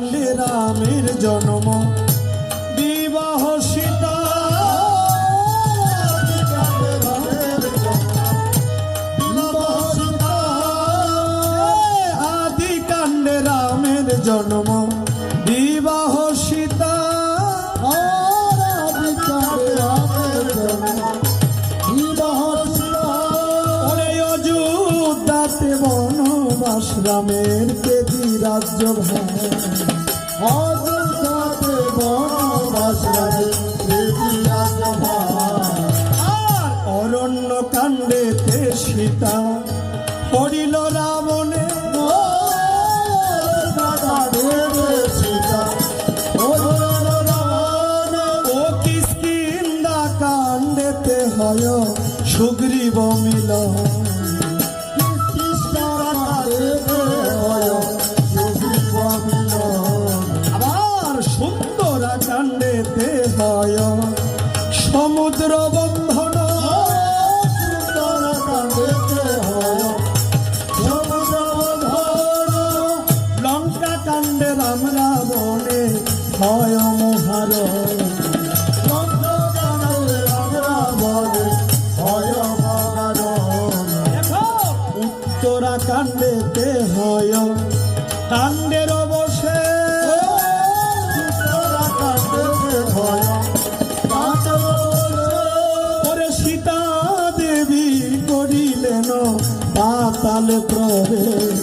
কাণ্ডে রামের জন্ম বিবাহ সীতা আদি কাণ্ডে রামের জন্ম বিবাহ সীতা অযোধ্যাতে বনবাস রামের পেদি রাজ্য ভাই অযোধ্যাতে বনবাস রামের পেদি রাজ্য ভাই আর অরণ্য কাণ্ডেতে সীতা পড়িল রাবণে সীতা ও কিষ্কিন্ধা কাণ্ডেতে হয় সুগ্রীব মিলন আবার সুন্দরা কাণ্ডেতে হয় সমুদ্র বন্ধন লঙ্কা কাণ্ডে রাম রাবণে হয় মহারণ উত্তরা কাণ্ডেতে হয় কাণ্ডের অবশে পরে সীতা দেবী করিলেন পাতালে প্রবেশ